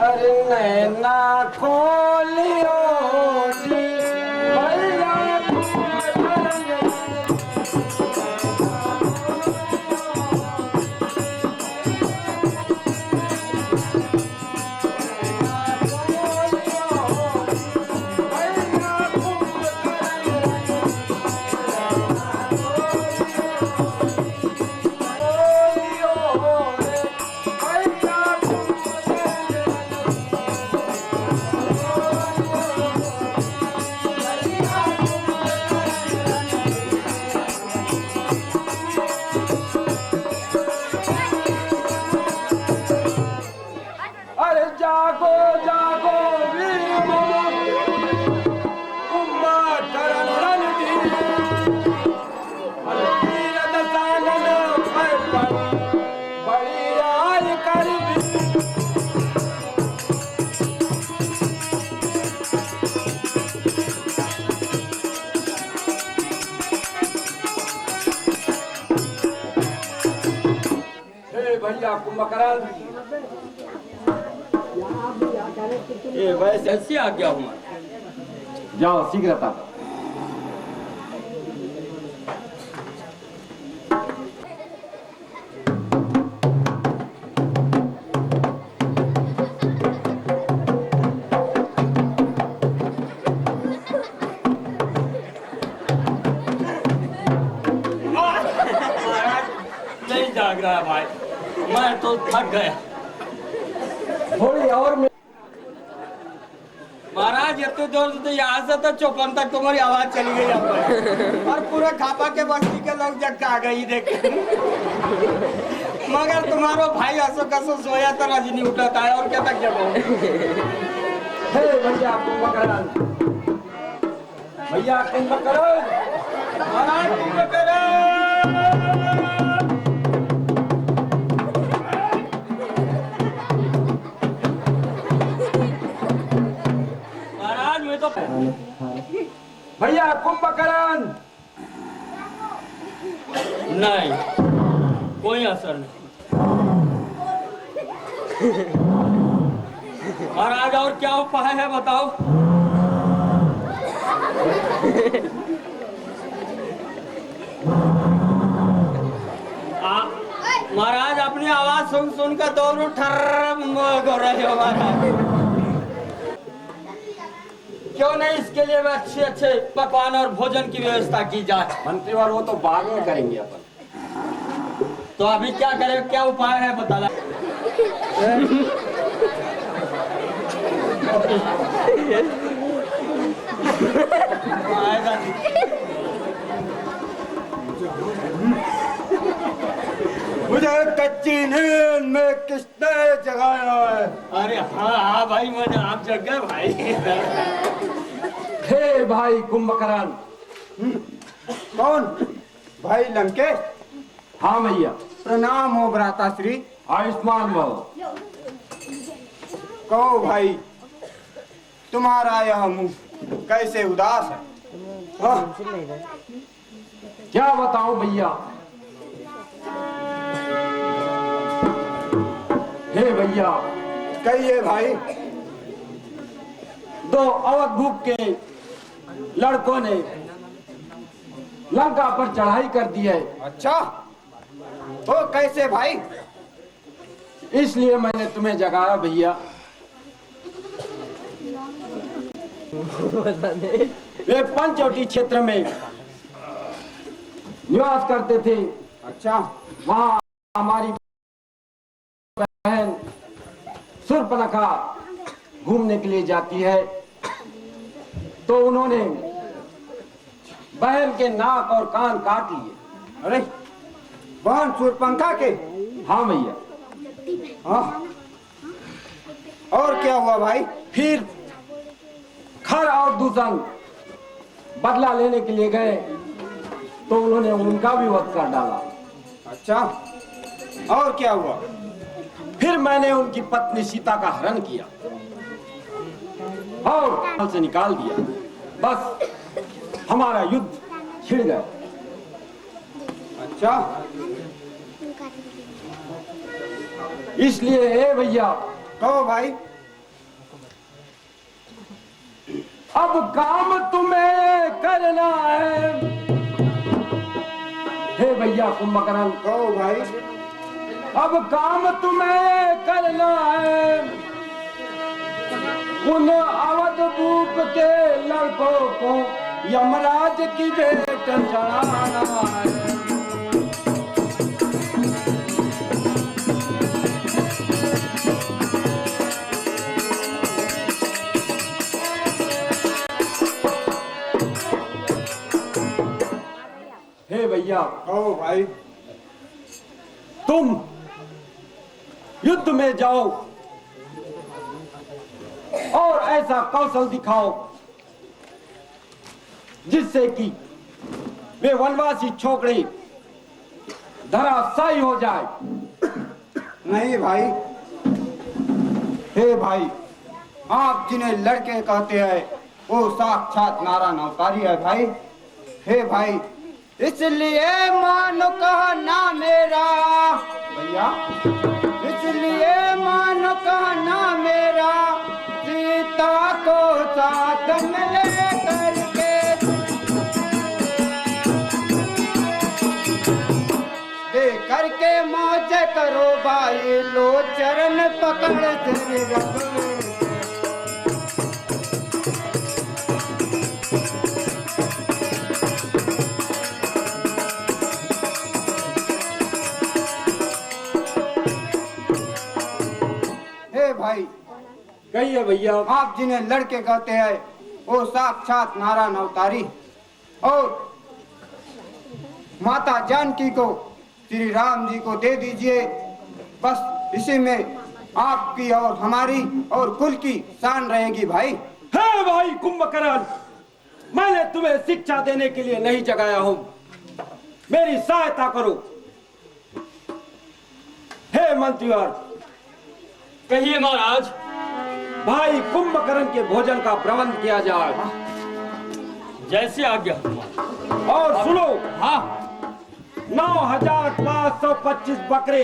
अरे नैना खोलियो जी भैया जागो जागो वीर कुंभा करण रणधीर वीर दशानन बड़ी आय कर हे भैया कुंभकर्ण ये वैसे ऐसी आ गया हूँ। जाओ शीघ्रता। नहीं जाग रहा है भाई, मैं तो थक गया। थोड़ी और में महाराज इतने जोर से तो यहाँ से तो चौपन तक तुम्हारी आवाज चली गई यहाँ पर। और पूरे खापा के बस्ती के लोग जग के आ गई देख। मगर तुम्हारो भाई हंसो कसो सोया तो रजनी उठाता है और क्या तक जब हे भैया कुंभकर्ण भैया कुंभकर्ण महाराज कुंभकर्ण तो भैया कुंभकर्ण नहीं, कोई असर नहीं। महाराज और क्या उपाय है बताओ। महाराज अपनी आवाज सुन सुनकर दोनों ठर्र हो रहे हो महाराज। क्यों नहीं इसके लिए अच्छे अच्छे पकवान और भोजन की व्यवस्था की जाए। मंत्री और वो तो बाद में करेंगे अपन। तो अभी क्या करें, क्या उपाय है बताना। मुझे कच्ची नींद में किसने जगाया है? अरे हाँ हाँ भाई, मुझे आप जग गए भाई। हे भाई कुंभकर्ण। कौन? भाई लंकेश। हाँ भैया। प्रणाम हो भ्राताश्री। आयुष्मान भव। कहो भाई, तुम्हारा यह मुंह कैसे उदास है? हाँ? क्या बताऊं भैया। हे भैया कहिए भाई। दो अवध भूख के लड़कों ने लंका पर चढ़ाई कर दी है। अच्छा, तो कैसे भाई? इसलिए मैंने तुम्हें जगाया भैया। वे पंचवटी क्षेत्र में निवास करते थे। अच्छा, वहाँ हमारी बहन शूर्पणखा घूमने के लिए जाती है, तो उन्होंने बहन के नाक और कान काट लिए। अरे बहन शूर्पणखा के? हाँ भैया। हाँ, और क्या हुआ भाई? फिर खर और दूषण बदला लेने के लिए गए, तो उन्होंने उनका भी वध कर डाला। अच्छा, और क्या हुआ? फिर मैंने उनकी पत्नी सीता का हरण किया और महल से निकाल दिया। बस हमारा युद्ध छिड़ गया। अच्छा, इसलिए हे भैया, कहो भाई। अब काम तुम्हें करना है। हे भैया कुंभकर्ण, कहो भाई। अब काम तुम्हें करना है। उन अवध भूप के लड़कों को यमराज की भेंट चढ़ाना है। हे भैया, कहो भाई। तुम युद्ध में जाओ और ऐसा कौशल दिखाओ जिससे कि वे वनवासी छोकरे धराशायी हो जाए। नहीं भाई, हे भाई, आप जिन्हें लड़के कहते हैं वो साक्षात नारायण अवतारी है भाई। हे भाई, इसलिए मानो कहना मेरा भैया, इसलिए मानो कहना मेरा, सीता को साथ में ले करके दे करके मौज करो भाई, लो चरण पकड़ तेरे रब। हे भाई, कहिए भैया। आप जिन्हें लड़के कहते हैं वो साक्षात नारायण अवतारी और माता जानकी को श्री राम जी को दे दीजिए। बस इसी में आपकी और हमारी और कुल की शान रहेगी भाई। हे भाई कुंभकर्ण, मैंने तुम्हें शिक्षा देने के लिए नहीं जगाया हूं, मेरी सहायता करो। हे मंत्रीवर, कहिए महाराज। भाई कुंभकर्ण के भोजन का प्रबंध किया जाए। जैसे आज्ञा। और सुनो, हाँ। 9,525 बकरे।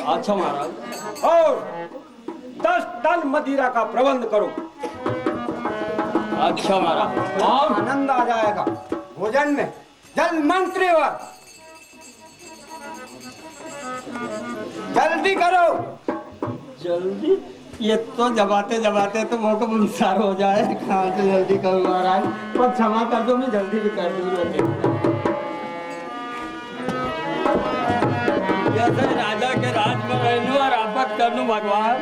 अच्छा महाराज। और 10 टन मदिरा का प्रबंध करो। अच्छा महाराज। और आनंद आ जाएगा भोजन में। जल मंत्रीवर, जल्दी करो। जल्दी? ये तो जबाते जबाते तो मौका मुंसार हो जाए। कहाँ से जल्दी करूँ महाराज, पर क्षमा कर दो, मैं जल्दी भी कर दूंगा। जैसे राजा के राज में रहूं और आफत कर दूं भगवान।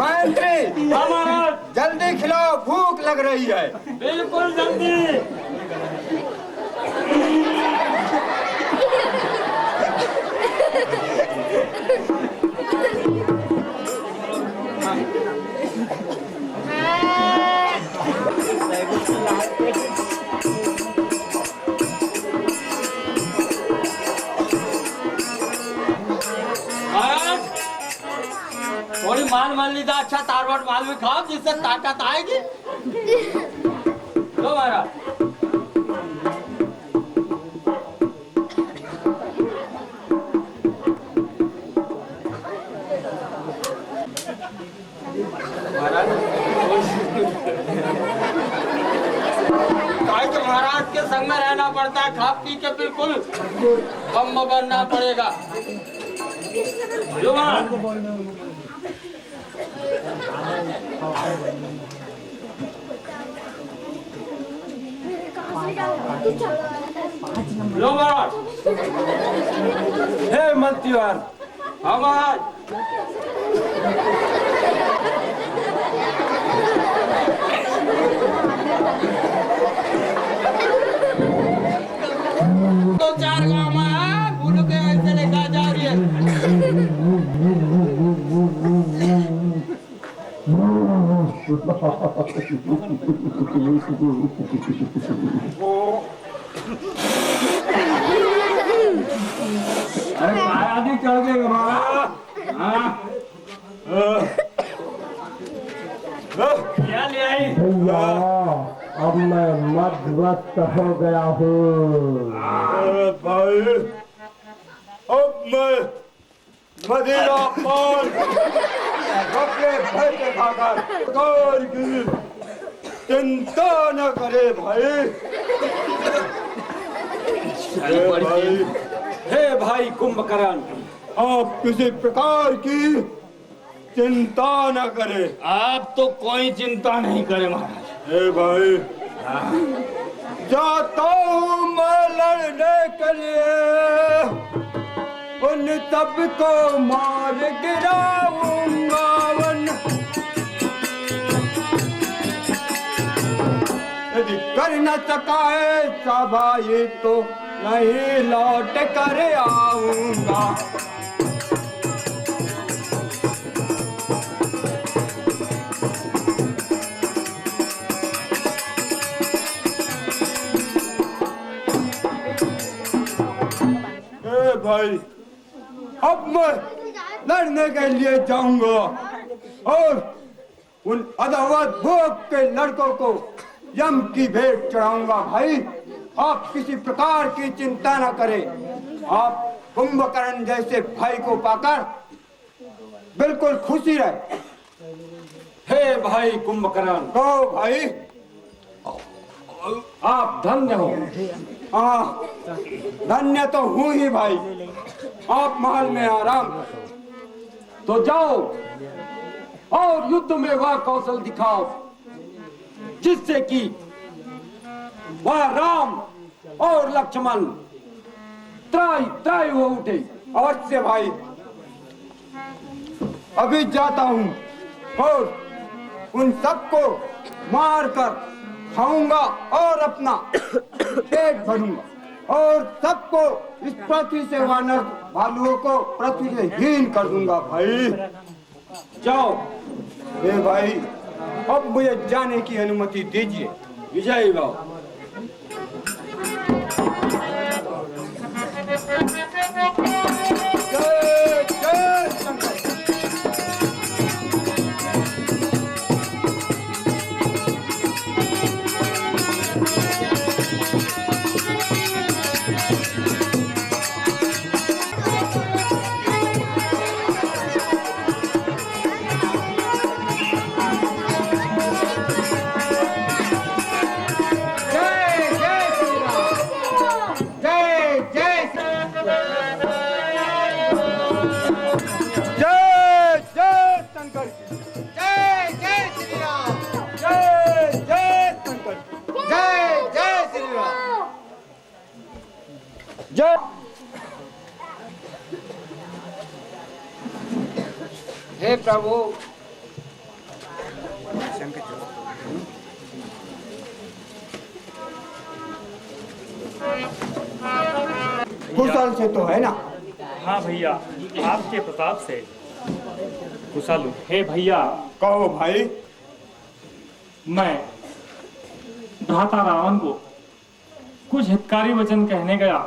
मंत्री, जल्दी खिलाओ, भूख लग रही है। बिल्कुल जल्दी। थोड़ी माल लीजिए, अच्छा तारवट माल भी खाओ जिससे ताकत आएगी। लो महाराज। महाराज के संग में रहना पड़ता है, खा पी के बिल्कुल कम बनना पड़ेगा। लो लो महाराज। हे मंत्रीवर, हाँ महाराज। तो 4 गाँव में है, फूलों के ऐसे लेकर जा रही है। अरे पाया भी चढ़ गए हमारा। हाँ क्या ले आई? भैया अब मैं मध्यवस्थ हो गया हूँ। भाई अब मैं मदिरा पान अपने भय के खाकर कार की चिंता न करे भाई। भाई हे भाई कुंभकर्ण, आप किसी प्रकार की चिंता न करे। आप तो कोई चिंता नहीं करे महाराज। हे भाई जाता हूँ मैं लड़ने के लिए, उन सबको मार गिराऊंगा। यदि कर न सका ऐसा भाई तो नहीं लौट कर आऊंगा। भाई अब मैं लड़ने के लिए जाऊंगा और उन अदावत भोग के लड़कों को यम की भेंट चढ़ाऊंगा। भाई आप किसी प्रकार की चिंता न करें। आप कुंभकर्ण जैसे भाई को पाकर बिल्कुल खुशी रहे। हे भाई कुंभकर्ण, कहो भाई। आप धन्य हो। हाँ धन्य तो हूँ ही भाई। आप महल में आराम तो जाओ और युद्ध में वह कौशल दिखाओ जिससे कि वह राम और लक्ष्मण त्राई त्राई हो उठे। अवश्य भाई, अभी जाता हूँ और उन सबको मार कर खाऊंगा और अपना पेट भरूंगा और सबको इस पृथ्वी से वानर भालुओं को पृथ्वी से हीन कर दूंगा। भाई जाओ। हे भाई अब मुझे जाने की अनुमति दीजिए। विजयी भव। जय जय शंकर। जय हे प्रभु कुशल से तो है ना? हाँ भैया, आपके प्रताप से कुशल हूँ। हे भैया, कहो भाई। मैं भ्राता रावण को कुछ हितकारी वचन कहने गया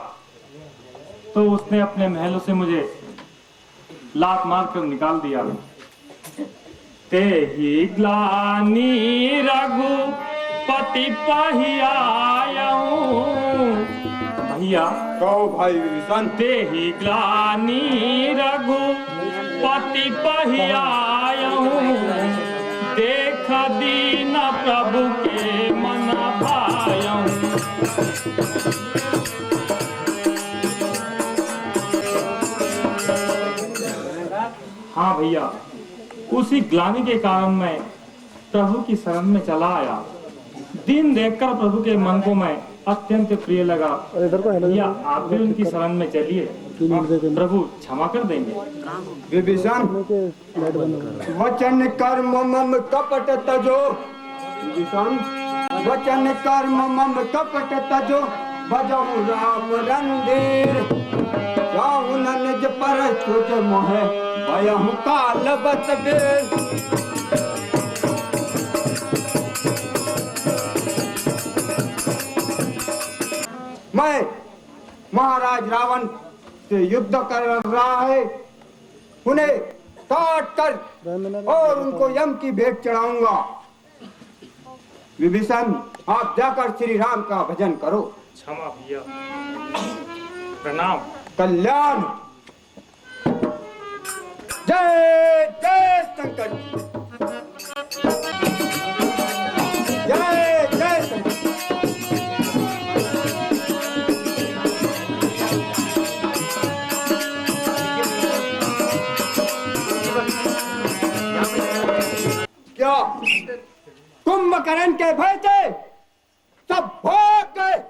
तो उसने अपने महलों से मुझे लात मार कर निकाल दिया। ते ही ग्लानि रघुपति पहियाऊं। भैया कहो भाई विभीषण। ते ही ग्लानि रघुपति पहियाऊं। देख दीन प्रभु के मन भायऊं। हाँ भैया, उसी ग्लानि के कारण मैं प्रभु की शरण में चला आया। दिन देखकर प्रभु के मन को मैं अत्यंत प्रिय लगा। भैया आप भी उनकी शरण में चलिए, प्रभु क्षमा कर देंगे। विभीषण वचन कर्म मम कपट तजो, विभीषण वचन कर्म मम कपट तजो, भजहु राम रंधीर, जाहु न निज पर तुझ मोहे, भयहु काल बत बेर। मैं महाराज रावण से युद्ध कर रहा है, उन्हें काट कर और उनको यम की भेंट चढ़ाऊंगा। विभीषण आप जाकर श्री राम का भजन करो। क्षमा भैया, प्रणाम। कल्याण। जय जय शंकर, जय जय शंकर। क्या कुंभकर्ण के भय से सब भाग गए?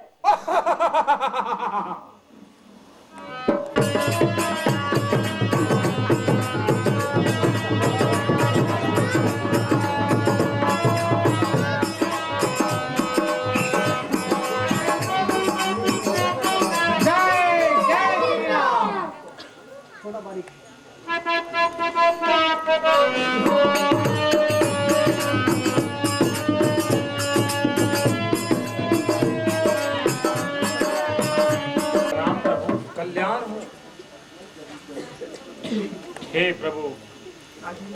हे प्रभु,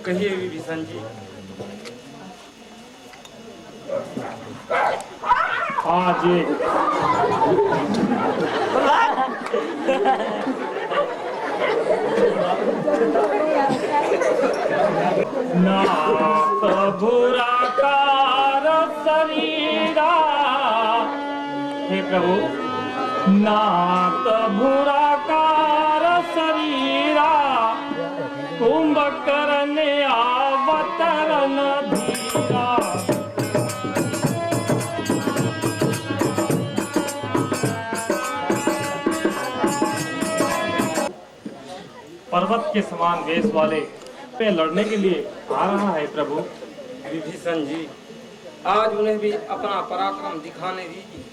कहिए विभीषण जी। आज एक नाथ बुरा कार शरीरा, हे प्रभु, नाथ बुरा कार शरीरा, कुंभकर्ण अवतरण धीरा। पर्वत के समान वेश वाले पे लड़ने के लिए आ रहा है प्रभु। विभीषण जी, आज उन्हें भी अपना पराक्रम दिखाने दीजिए।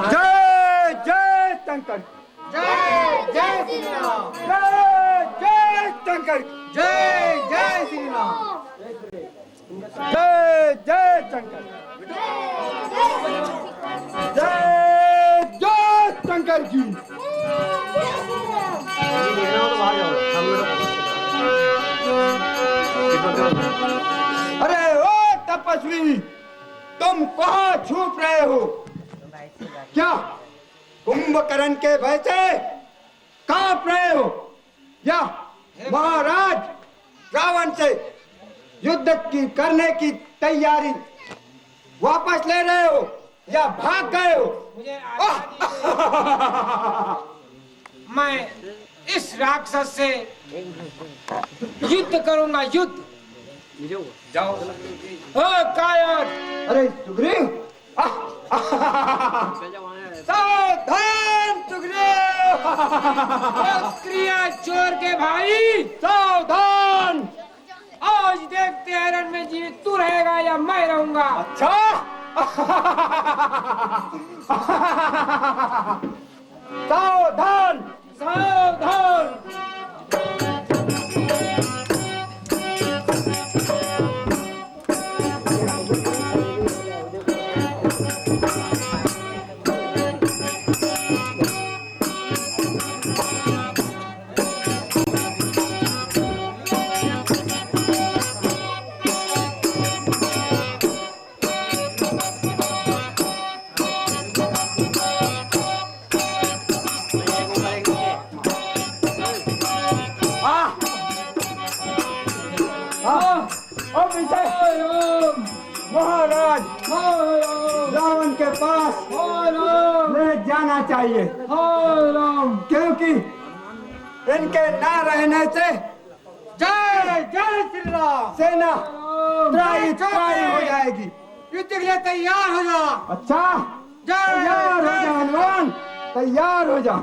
जय जय शंकर, जय जय श्री राम, जय जय शंकर, जय जय श्री राम, जय जय शंकर, जय जय शंकर जी। अरे ओ तपस्वी, तुम कहाँ छुप रहे हो? क्या कुंभकर्ण के भय से कांप रहे हो, या महाराज रावण से युद्ध की करने की तैयारी वापस ले रहे हो, या भाग गए हो? मैं इस राक्षस से युद्ध करूंगा, युद्ध। जाओ। ओ कायर! अरे सुग्रीव, सावधान सुग्रीव! ओ क्रिया चोर के भाई, सावधान! आज देखते हैं रण में जीवित तू रहेगा या मैं रहूंगा। अच्छा। सावधान, सावधान! महाराज रावण के पास ले जाना चाहिए, क्योंकि इनके ना रहने से जय जय श्री राम, सेना त्राई त्राई हो जाएगी। युद्ध के लिए तैयार हो जाओ। अच्छा, तैयार हो जा हनुमान, तैयार हो जा।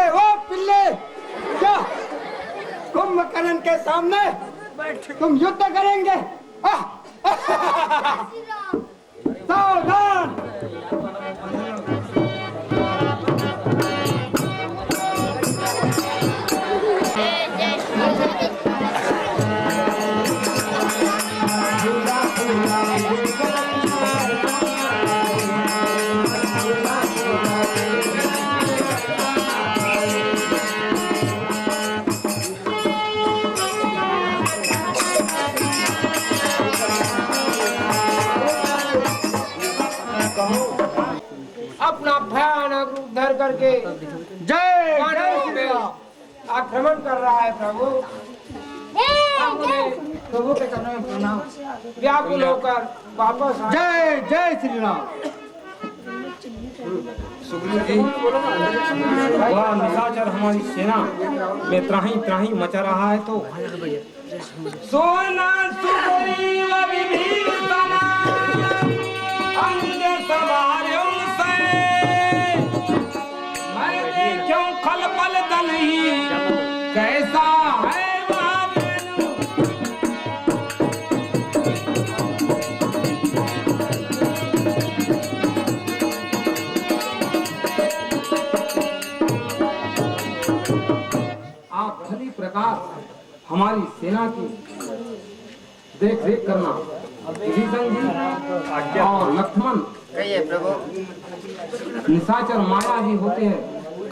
ओ पिल्ले, क्या कुंभकर्ण के सामने तुम युद्ध करेंगे? सावधान! अपना भयानक रूप धर करके जय मानवों पे आक्रमण कर रहा है प्रभु। हम उन्हें प्रभु के चरणों में प्रणाम, व्याकुल होकर वापस आए। जय जय श्री राम। सुग्रीव जी, वह निशाचर हमारी सेना में त्राही मचा रहा है, तो सोना सुग्रीव विभीषण अंग सवारों से मैं देखूं खलबल दल ही कैसा है वह वेणु। आप भली प्रकार हमारी सेना की देख रेख करना। विभीषण जी और लक्ष्मण कहिए प्रभु। निशाचर माया ही होते हैं,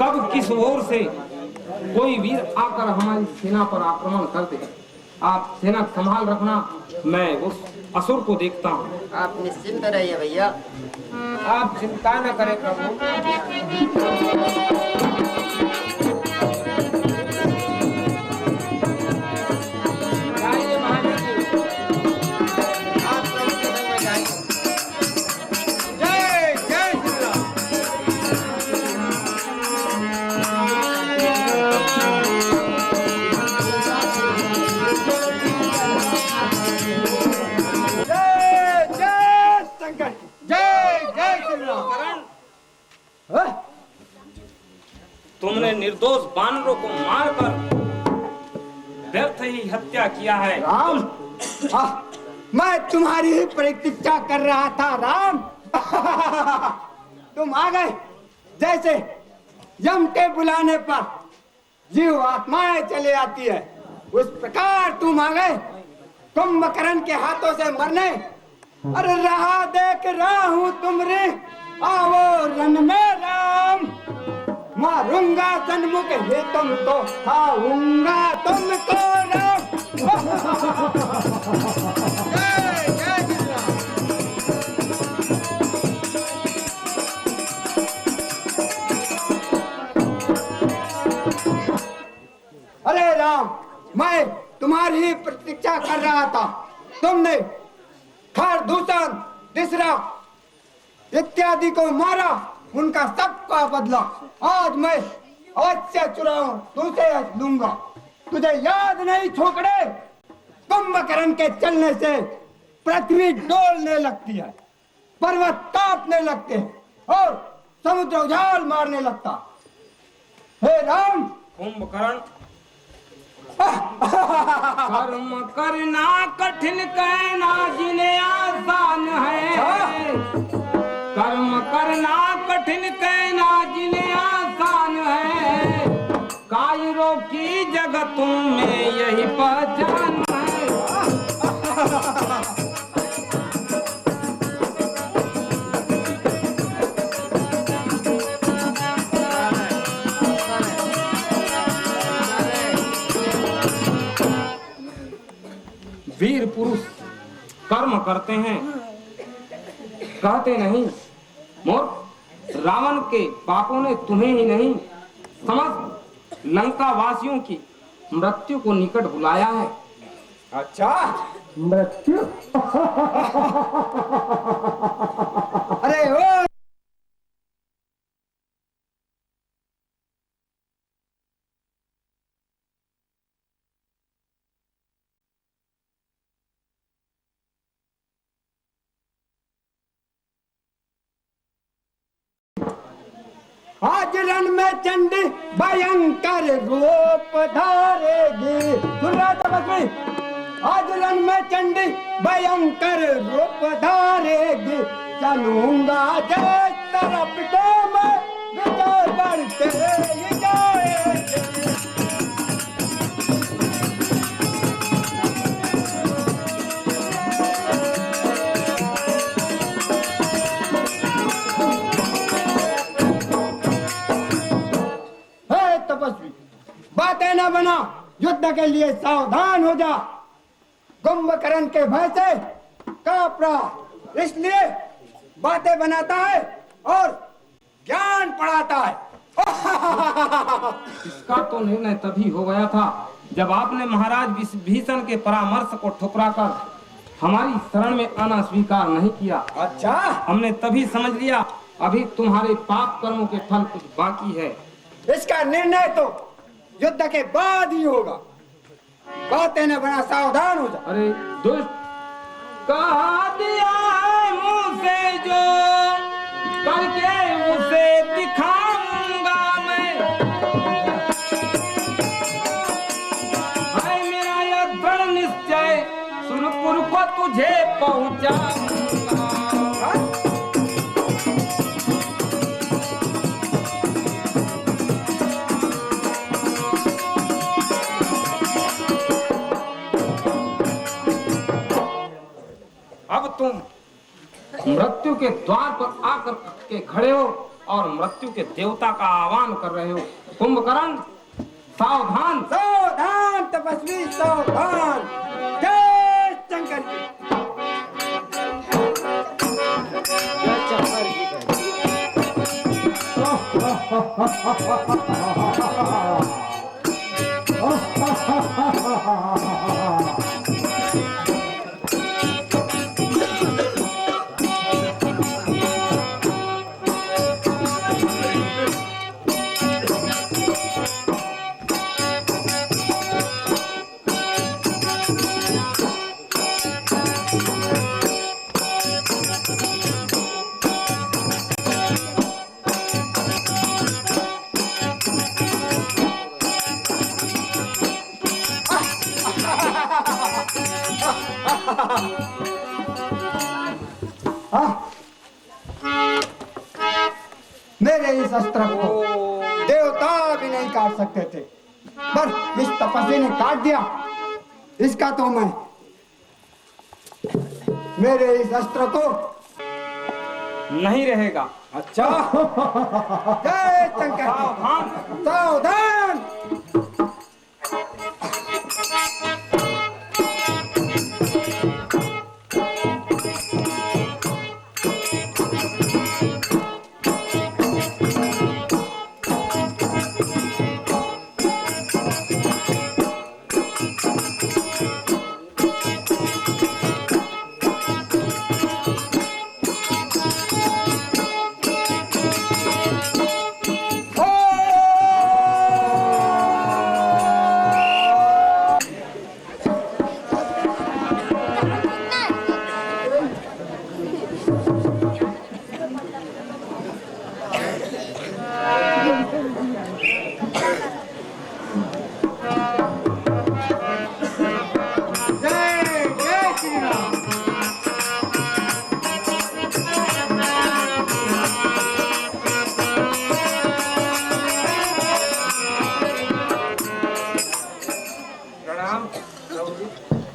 कब किस ओर से कोई वीर आकर हमारी सेना पर आक्रमण कर दे। आप सेना संभाल रखना, मैं उस असुर को देखता हूँ। आप निश्चिंत रहिए भैया। आप चिंता न करें प्रभु। जाइए महाराज जी, आप प्रभु के संग में जाइए। जय जय श्री राम। जय जय शंकर, जय जय श्री राम। तुमने निर्दोष बानरों को मारकर व्यर्थ ही हत्या किया है। राम, मैं तुम्हारी ही प्रतीक्षा कर रहा था राम। तुम आ गए। जैसे यम के बुलाने पर जीव आत्माएं चले आती है, उस प्रकार तुम आ गए कुंभकर्ण के हाथों से मरने। अरे रहा देख रहा हूं तुमरे आओ रन में राम। मारूंगा सन्मुख हे तुमको, खाऊंगा तुमको राम। जय जय श्री राम। अरे राम, मैं तुम्हारी ही प्रतीक्षा कर रहा था। तुमने खरदूषण, दिसरा इत्यादि को मारा, उनका सबका बदला आज मैं अवश्य चुराऊं तुझे लूंगा। तुझे याद नहीं छोकरे, कुंभकर्ण के चलने से पृथ्वी डोलने लगती है, पर्वत कांपने लगते हैं और समुद्र उछाल मारने लगता। हे राम, कुंभकर्ण कर्म करना कठिन कहना जिन्हें आसान है। कर्म करना कठिन कहना जिन्हें आसान है। कायरों की जगतों में यही पहचान है। वीर पुरुष कर्म करते हैं, कहते नहीं। मूर्ख, रावण के पापों ने तुम्हें ही नहीं समस्त लंका वासियों की मृत्यु को निकट बुलाया है। अच्छा, मृत्यु? अरे ओ आज रण में चंडी भयंकर रूप धारेगी। सुन रहा तपस्वी, आज रण में चंडी भयंकर रूप धारेगी। चलूंगा जिस तरफ तो मैं विजय बढ़ते ही जाएगी। तपस्वी, बातें न बना, युद्ध के लिए सावधान हो जा। कुंभकर्ण के भय से कांप रहा, इसलिए बातें बनाता है और ज्ञान पढ़ाता है। इसका तो निर्णय तभी हो गया था जब आपने महाराज भीषण के परामर्श को ठुकराकर हमारी शरण में आना स्वीकार नहीं किया। अच्छा, हमने तभी समझ लिया अभी तुम्हारे पाप कर्मों के फल कुछ बाकी है। इसका निर्णय तो युद्ध के बाद ही होगा। बातें न बना, सावधान हो जा। अरे दुष्ट, कहा दिया है मुंह से जो करके उसे दिखाऊंगा मैं। है मेरा यह दृढ़ निश्चय, सुनपुर को तुझे पहुंचाऊंगा। अब तुम मृत्यु के द्वार पर आकर के खड़े हो और मृत्यु के देवता का आह्वान कर रहे हो। कुंभकर्ण, सावधान। सावधान तपस्वी, सावधान। जय शंकर जी। मेरे इस अस्त्र को देवता भी नहीं काट सकते थे, पर इस तपस्वी ने काट दिया। इसका तो मैं मेरे इस अस्त्र को नहीं रहेगा। अच्छा, जय शंकर। सावधान।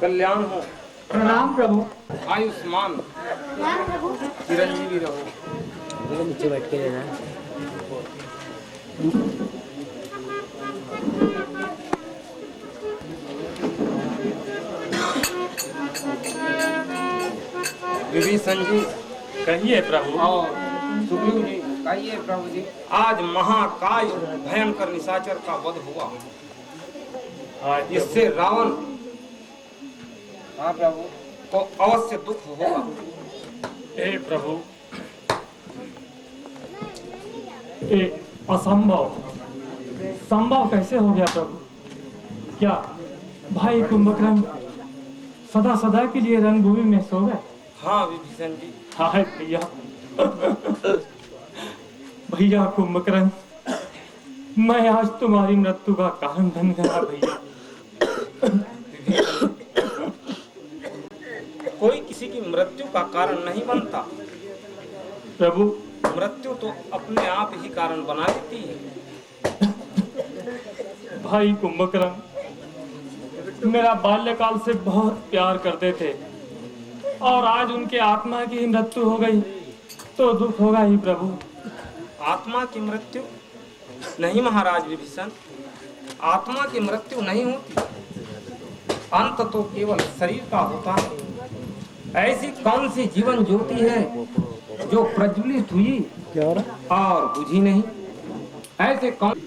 कल्याण हो। प्रणाम प्रभु। आयुष्मान, चिरंजीवी रहो। नीचे बैठ के लेना। विभीषण जी कहिए प्रभु। और सुग्रीव जी, कहिए प्रभु जी। आज महाकाय भयंकर निशाचर का वध हुआ, आज इससे रावण हाँ प्रभु। को अवश्य दुख होगा। हे प्रभु, ये असंभव संभव कैसे हो गया प्रभु? क्या भाई कुंभकर्ण सदा सदा के लिए रणभूमि में सो गए? हाँ विभीषण जी। हाय भैया, भैया कुंभकर्ण, मैं आज तुम्हारी मृत्यु का कारण बन गया भैया। कोई किसी की मृत्यु का कारण नहीं बनता प्रभु, मृत्यु तो अपने आप ही कारण बना देती है। भाई कुंभकर्ण मेरा बाल्यकाल से बहुत प्यार करते थे और आज उनके आत्मा की मृत्यु हो गई तो दुख होगा ही प्रभु। आत्मा की मृत्यु नहीं महाराज विभीषण, आत्मा की मृत्यु नहीं होती, अंत तो केवल शरीर का होता है। ऐसी कौन सी जीवन ज्योति है जो प्रज्वलित हुई और बुझी नहीं? ऐसे कौन?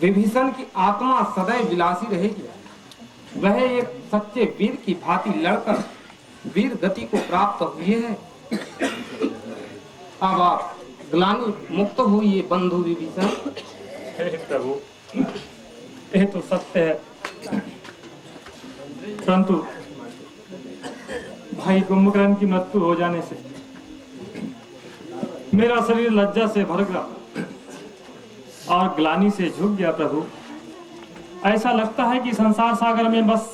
विभीषण की आत्मा सदैव विलासी रहेगी। वह एक सच्चे वीर की भांति लड़कर वीर गति को प्राप्त हुए है। अब आप ग्लानि मुक्त हुई बंधु विभीषण। हे प्रभु, ये तो सत्य है, परंतु भाई कुंभकर्ण की मृत्यु हो जाने से मेरा शरीर लज्जा से भर गया और ग्लानि से झुक गया प्रभु। ऐसा लगता है कि संसार सागर में बस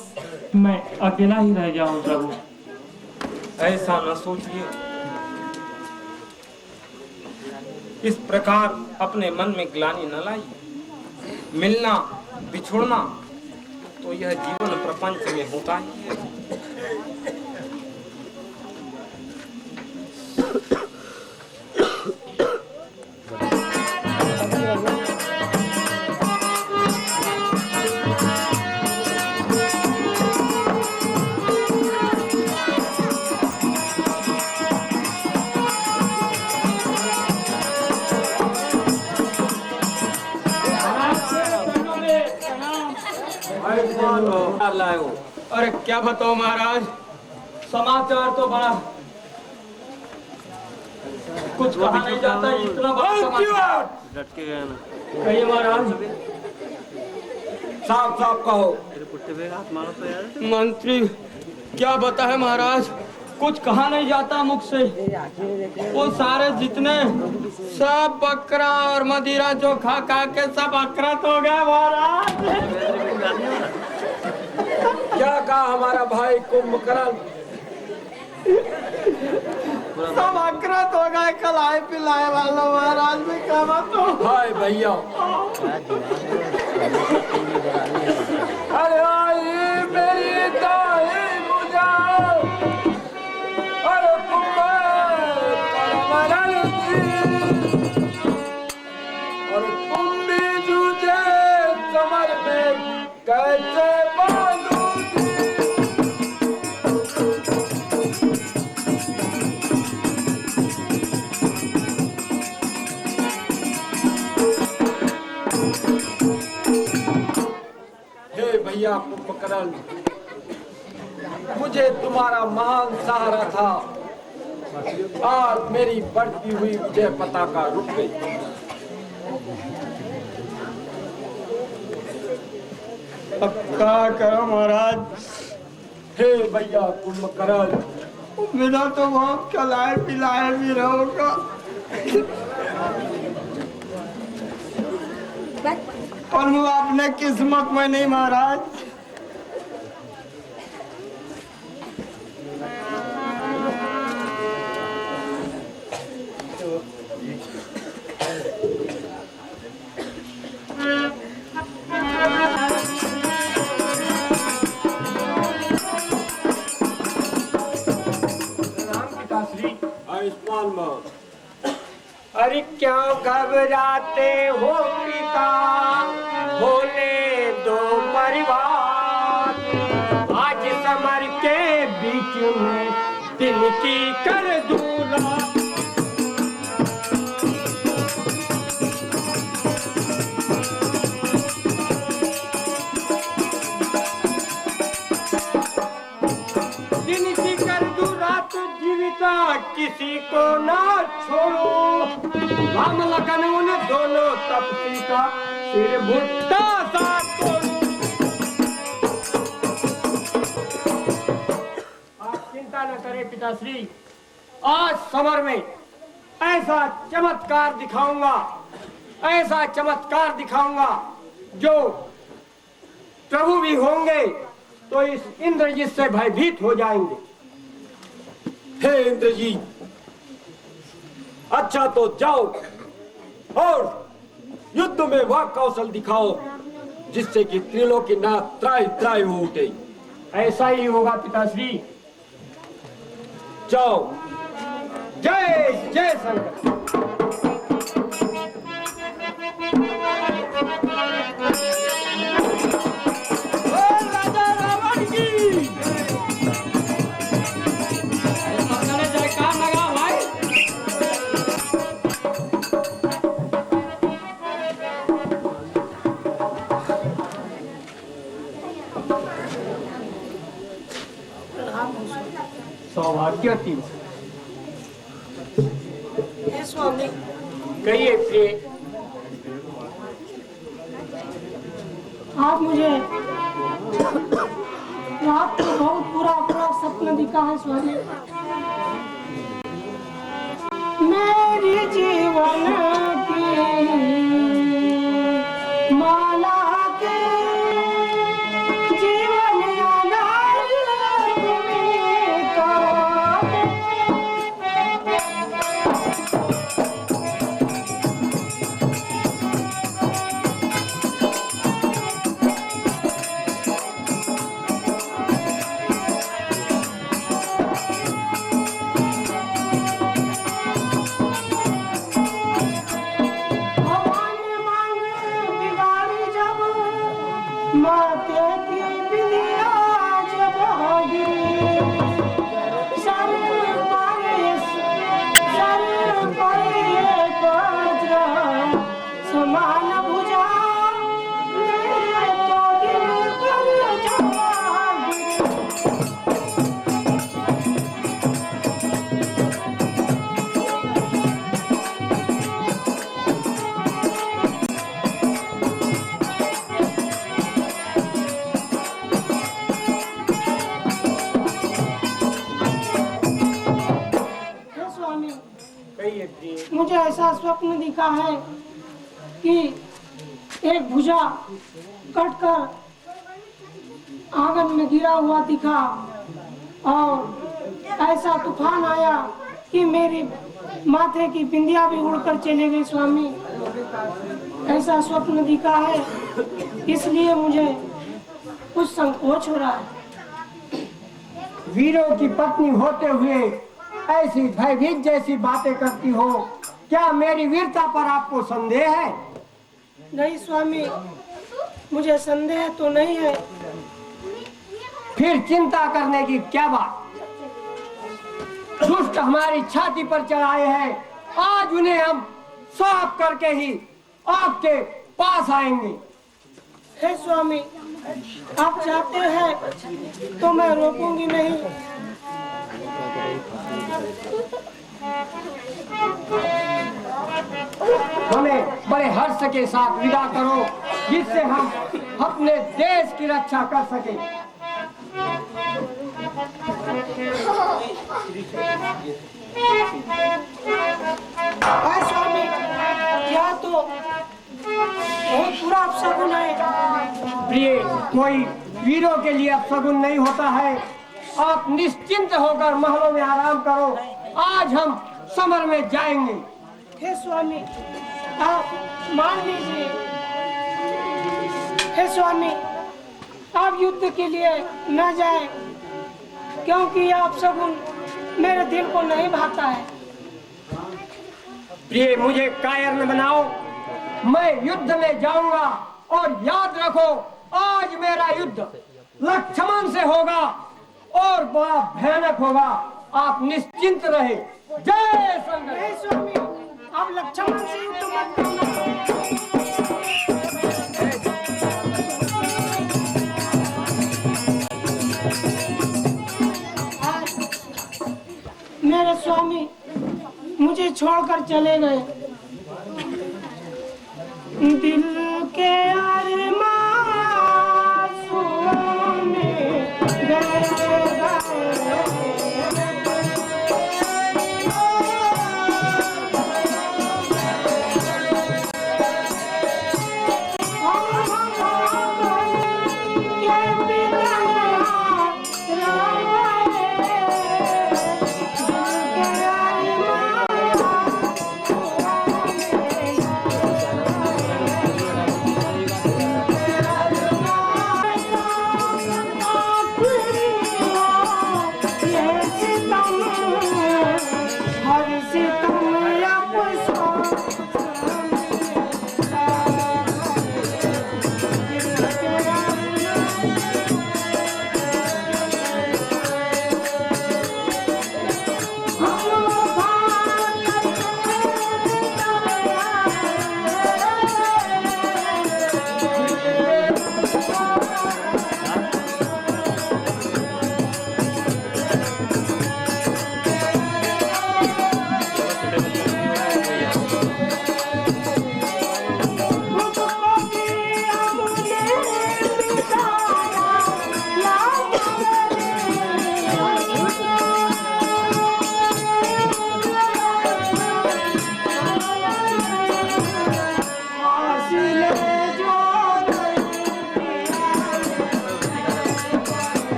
मैं अकेला ही रह गया हूँ प्रभु। ऐसा न सोचिए, इस प्रकार अपने मन में ग्लानि न लाइए। मिलना बिछुड़ना तो यह जीवन प्रपंच में होता ही है। लाए हो? अरे क्या बताओ महाराज, समाचार तो बड़ा कुछ कहा नहीं जाता, इतना बड़ा समाचार। कहिए महाराज। साफ साफ कहो। मंत्री क्या बताए महाराज, कुछ कहा नहीं जाता मुख से। वो सारे जितने सब बकरा और मदिरा जो खा खा के सब अकृत हो गया महाराज। क्या कहा हमारा भाई कुंभकर्ण? सब अकृत हो गए, खिलाए पिलाए वाला महाराज में क्या बात हो। हाय भैया, अरे आई मेरी दाई बुझाओ, अरे कुंभकर्ण जी, और तुम भी जूझे समर में कैसे बांधू जी। हे भैया कुंभकर्ण, मुझे तुम्हारा महान सहारा था, आज मेरी बढ़ती हुई विजय पताका रुक गई। अब क्या करो महाराज। हे भैया कुंभकर्ण, बिना तो बहुत खिलाए पिलाए भी रहोगा, पर वो अपने किस्मत में नहीं महाराज। आयुष्मान भव। अरे क्या घबराते हो पिता, बोले दो परिवार, आज समर के बीच में तिनकी कर दूला। तिनकी कर दूं रात जीविता किसी को ना छोड़ो। राम लखन उन दोनों तपसी का सिर भुट्टा सा तोड़ो। आप चिंता न करें पिताश्री, आज समर में ऐसा चमत्कार दिखाऊंगा, ऐसा चमत्कार दिखाऊंगा जो प्रभु भी होंगे तो इस इंद्रजीत से भयभीत हो जाएंगे। हे इंद्रजीत, अच्छा तो जाओ और युद्ध में वह कौशल दिखाओ जिससे कि त्रिलोकीनाथ त्राहि त्राहि हो उठे। ऐसा ही होगा पिताश्री। जाओ। जय जय शंकर। सौभाग्य तीन स्वामी कहिए प्रिय। आप मुझे रात को बहुत बुरा सपना दिखा है स्वामी। मेरी जीवन की माला के जीवन आधार तुम्हीं करो। मुझे ऐसा स्वप्न दिखा है कि एक भुजा कटकर आंगन में गिरा हुआ दिखा और ऐसा तूफान आया कि मेरी माथे की बिंदिया भी उड़कर चले गई स्वामी। ऐसा स्वप्न दिखा है, इसलिए मुझे कुछ संकोच हो रहा है। वीरों की पत्नी होते हुए ऐसी भयभीत जैसी बातें करती हो, क्या मेरी वीरता पर आपको संदेह है? नहीं स्वामी, मुझे संदेह तो नहीं है। फिर चिंता करने की क्या बात? दुष्ट हमारी छाती पर चढ़ाए हैं, आज उन्हें हम साफ करके ही आपके पास आएंगे। हे स्वामी, आप चाहते हैं तो मैं रोकूंगी नहीं। हमें बड़े हर्ष के साथ विदा करो, जिससे हम अपने देश की रक्षा कर सकें। स्वामी, क्या तो बहुत बुरा अपशगुन है। प्रिय, कोई वीरों के लिए अपशगुन नहीं होता है। आप निश्चिंत होकर महलों में आराम करो, आज हम समर में जाएंगे। हे स्वामी, आप मान लीजिए। हे स्वामी, आप युद्ध के लिए न जाएं, क्योंकि आप सगुन मेरे दिल को नहीं भाता है। प्रिय, मुझे कायर न बनाओ, मैं युद्ध में जाऊंगा और याद रखो, आज मेरा युद्ध लक्ष्मण से होगा और बड़ा भयानक होगा। आप निश्चिंत रहे। जय शंकर। नहीं स्वामी, आप लक्ष्मण से युद्ध मत करना। मेरे स्वामी मुझे छोड़कर चले गए। दिल के अरमां स्वामी गए।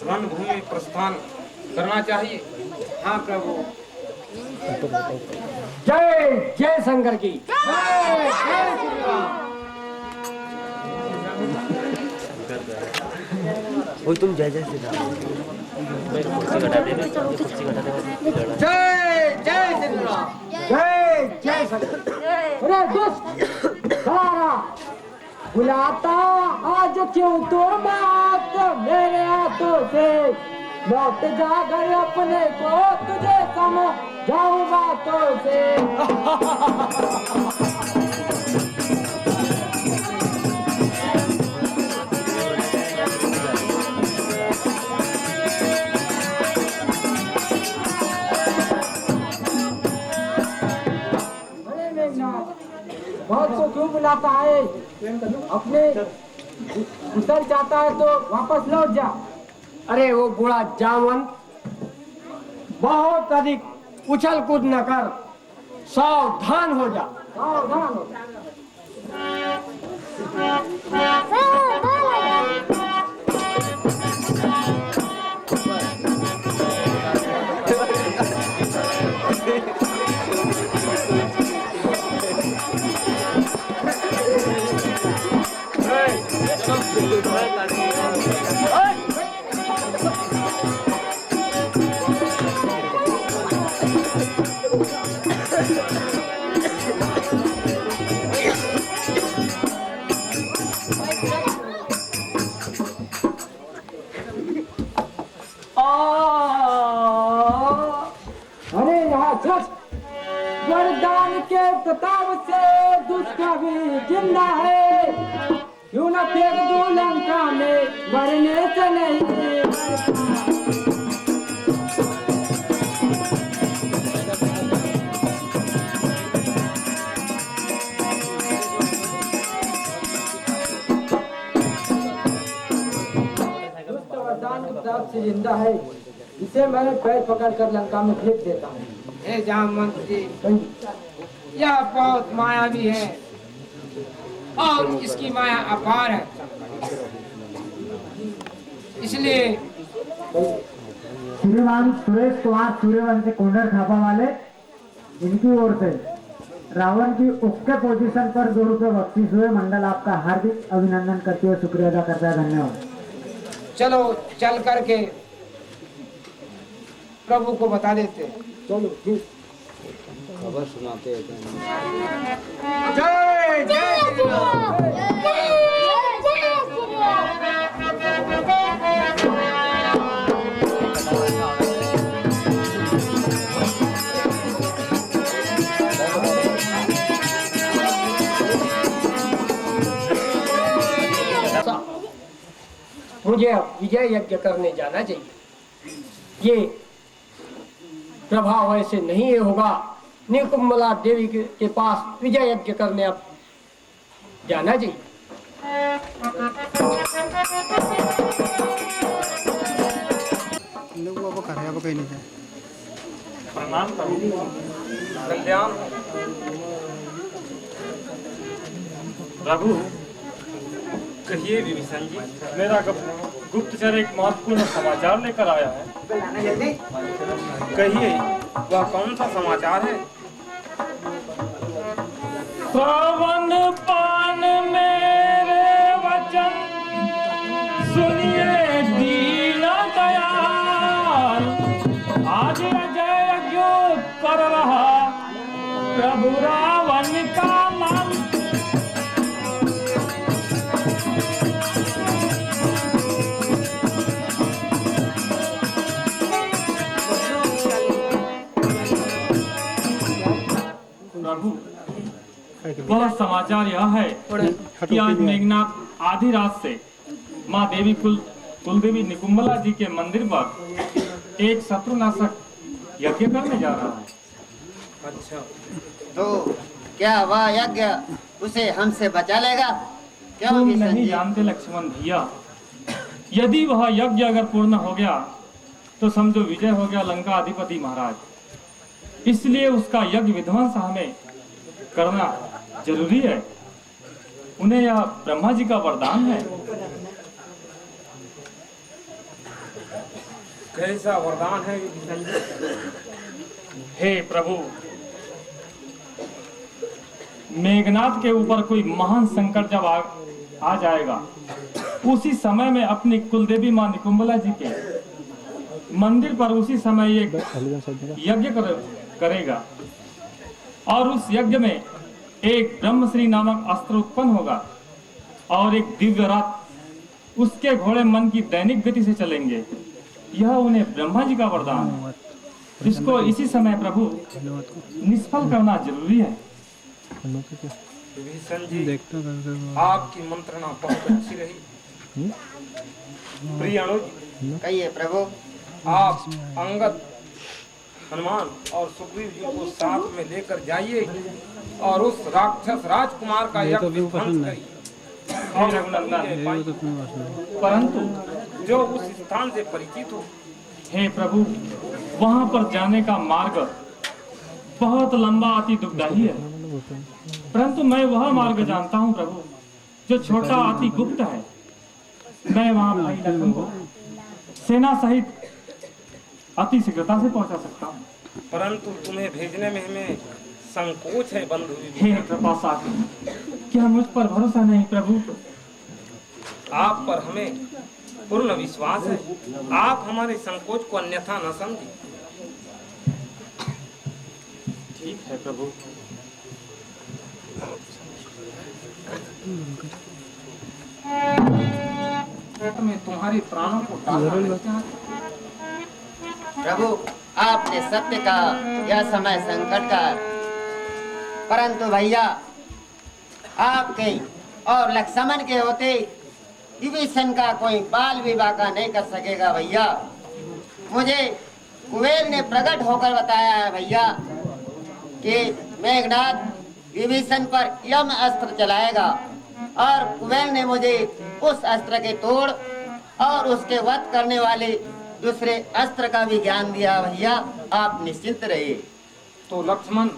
रणभूमि में प्रस्थान करना चाहिए। हाँ प्रभु। जय जय शंकर की। वो तुम जय जय श्री राम। जय जय श्री राम। जय जय शंकर। अरे दोस्त सारा बुलाता आज क्यों तो बात मेरे हाथों से लौट जा घर अपने को तुझे समझाऊं बातों से। बहुत को क्यों बुलाता है? अपने उतर जाता है तो वापस लौट जा। अरे वो बूढ़ा जामवंत बहुत अधिक उछल कूद न कर, सावधान हो जा। सावधान हो जा। अरे यहाँ वरदान के प्रताप से दुष्ट भी जिंदा है, क्यों न फेंक दूं लंका में मरने से नहीं। दुष्ट वरदान के प्रताप से जिंदा है, इसे मैंने पैर पकड़कर लंका में फेंक देता हूँ। हे जामवंत जी, यह बहुत मायावी है और इसकी माया अपार है, इसलिए श्रीमान सुरेश कुमार सूर्यवंशी कुंडर खापा वाले, इनकी ओर से रावण की ओके पोजीशन पर 2 रुपये बख्शीश हुए। मंडल आपका हार्दिक अभिनंदन करते हुए शुक्रिया अदा करता है। धन्यवाद। चलो चल करके प्रभु को बता देते। चलो खबर सुनाते हैं। जय जय श्री राम। मुझे अब विजय यज्ञ करने जाना चाहिए। ये प्रभाव ऐसे नहीं ये होगा। निकुम्बला देवी के पास विजय यज्ञ करने अब जाना चाहिए। प्रणाम प्रभु। कल्याण प्रभु, कहिए विभीषण जी। मेरा गुप्तचर एक महत्वपूर्ण समाचार लेकर आया है। कहिए वह कौन सा समाचार है? श्रवण पान मेरे वचन सुनिए दीन दयाल, आज अजय यज्ञ कर रहा प्रभु रावण का मन। प्रभु, वह समाचार यह है कि आज मेघनाथ आधी रात से माँ देवी कुलदेवी निकुम्बला जी के मंदिर पर एक शत्रुनाशक यज्ञ करने जा रहा है। अच्छा, तो क्या वह यज्ञ उसे हमसे बचा लेगा? क्यों तुम विभीषण नहीं जी? जानते लक्ष्मण भैया, यदि वह यज्ञ अगर पूर्ण हो गया तो समझो विजय हो गया लंका अधिपति महाराज। इसलिए उसका यज्ञ विध्वंस हमें करना जरूरी है। उन्हें यह ब्रह्मा जी का वरदान है। कैसा वरदान है विभीषण जी? हे प्रभु, मेघनाथ के ऊपर कोई महान संकट जब आ जाएगा, उसी समय में अपनी कुलदेवी मां निकुम्बला जी के मंदिर पर उसी समय एक यज्ञ करेगा और उस यज्ञ में एक ब्रह्मश्री नामक अस्त्र उत्पन्न होगा और एक दिव्य रथ उसके घोड़े मन की दैनिक गति से चलेंगे। यह उन्हें ब्रह्मा जी का वरदान है, जिसको इसी समय प्रभु निष्फल करना जरूरी है। विभीषण जी, आपकी मंत्रणा बहुत अच्छी रही। प्रिय अनुज, कहिए प्रभु। आप अंगद, हनुमान और सुग्रीव जी को साथ में लेकर जाइए और उस राक्षस राजकुमार का यज्ञ विध्वंस करिए। हे रघुनंदन, परंतु जो उस स्थान से परिचित हो। हे प्रभु, वहां पर जाने का मार्ग बहुत लंबा अति दुखदायी है, परंतु मैं वह मार्ग जानता हूँ प्रभु, जो छोटा अति गुप्त है। मैं वहां भाई लखन को सेना सहित अति शीघ्रता से पहुंचा सकता हूँ। परंतु तुम्हें भेजने में हमें संकोच है बंधु। हे कृपा सागर, क्या मुझ पर भरोसा नहीं प्रभु? आप पर हमें पूर्ण विश्वास है। आप हमारे संकोच को अन्यथा न समझिए। ठीक है प्रभु। मैं तुम्हारे प्राणों को टालना नहीं चाहता। प्रभु, आपने सत्य का यह समय संकट का, परंतु भैया आपके और लक्ष्मण के होते विभीषण का कोई बाल विवाह का नहीं कर सकेगा भैया। मुझे कुबेर ने प्रकट होकर बताया है भैया कि मेघनाथ विभीषण पर यम अस्त्र चलाएगा और कुबेर ने मुझे उस अस्त्र के तोड़ और उसके वध करने वाले दूसरे अस्त्र का भी ज्ञान दिया भैया। आप निश्चिंत रहिए। तो लक्ष्मण,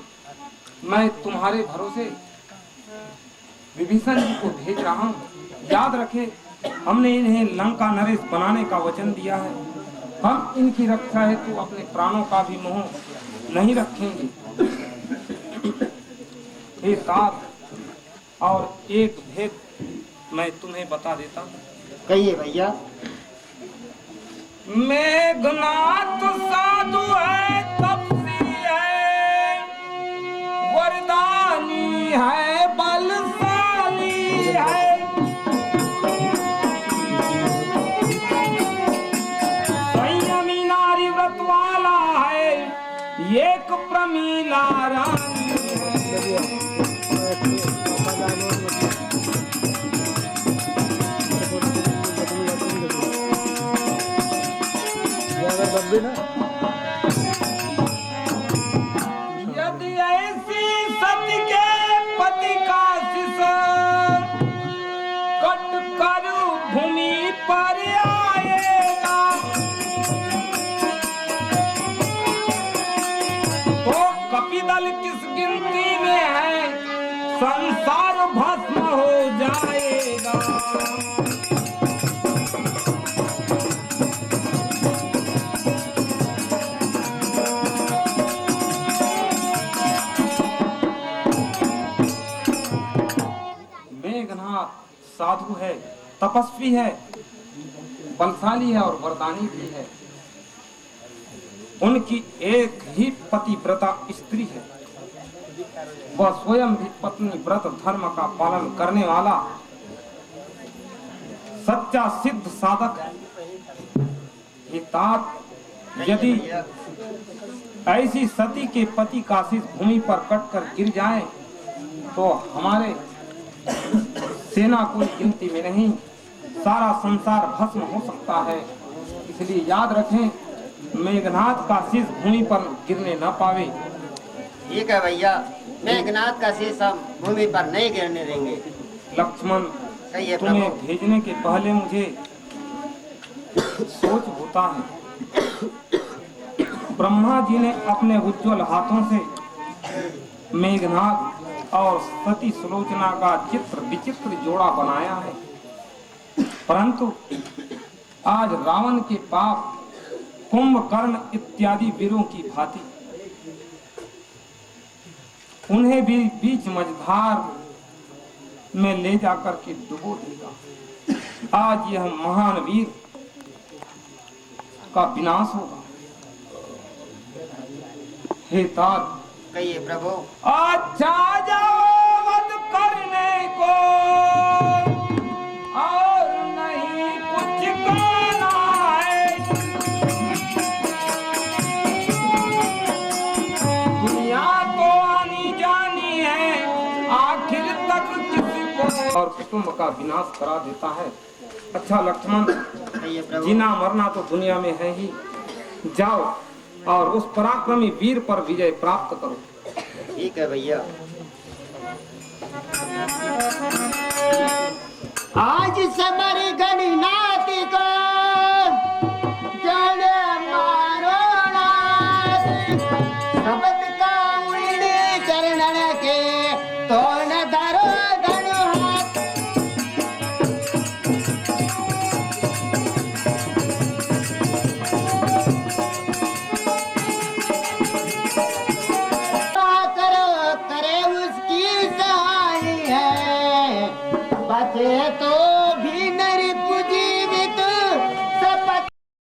मैं तुम्हारे भरोसे विभीषण जी को भेज रहा हूँ। याद रखे, हमने इन्हें लंका नरेश बनाने का वचन दिया है हम इनकी रक्षा हेतु अपने प्राणों का भी मोह नहीं रखेंगे। हे तात, और एक भेद मैं तुम्हें बता देता हूँ। कहिए भैया। मेघनाथ साधु है, तपसी है, वरदानी है, बलशाली है, संयमी नारी व्रत वाला है, एक प्रमीला रानी है। यदि ऐसी सती के पति का शिष कट कर भूमि पर आएगा, तो कपिदल किस गिनती में है, संसार भस्म हो जाएगा। साधु है, तपस्वी है, बलशाली है और वरदानी भी है। उनकी एक ही पतिव्रता स्त्री है, वह स्वयं भी पत्नी व्रत धर्म का पालन करने वाला सच्चा सिद्ध साधक है। ये तात, यदि ऐसी सती के पति का शीश भूमि पर कटकर गिर जाए तो हमारे सेना कोई गिनती में नहीं, सारा संसार भस्म हो सकता है। इसलिए याद रखें, मेघनाथ का शीश भूमि पर गिरने न पावे। ठीक है भैया, मेघनाथ का शीश हम भूमि पर नहीं गिरने देंगे। लक्ष्मण, तुम्हें भेजने के पहले मुझे सोच होता है। ब्रह्मा जी ने अपने उज्ज्वल हाथों से मेघनाथ और सती सुलोचना का चित्र विचित्र जोड़ा बनाया है, परंतु आज रावण के पाप कुंभकर्ण इत्यादि वीरों की भांति उन्हें भी बीच मझधार में ले जाकर के डुबो देगा। आज यह महान वीर का विनाश होगा। हे तात, कहिए प्रभु। अच्छा जाओ वध करने को, और नहीं कुछ कहना है। दुनिया तो आनी जानी है, आखिर तक किसी और कुटुंब का विनाश करा देता है। अच्छा लक्ष्मण, जीना मरना तो दुनिया में है ही, जाओ और उस पराक्रमी वीर पर विजय प्राप्त करो। ठीक है भैया। आज समर गणनाथ को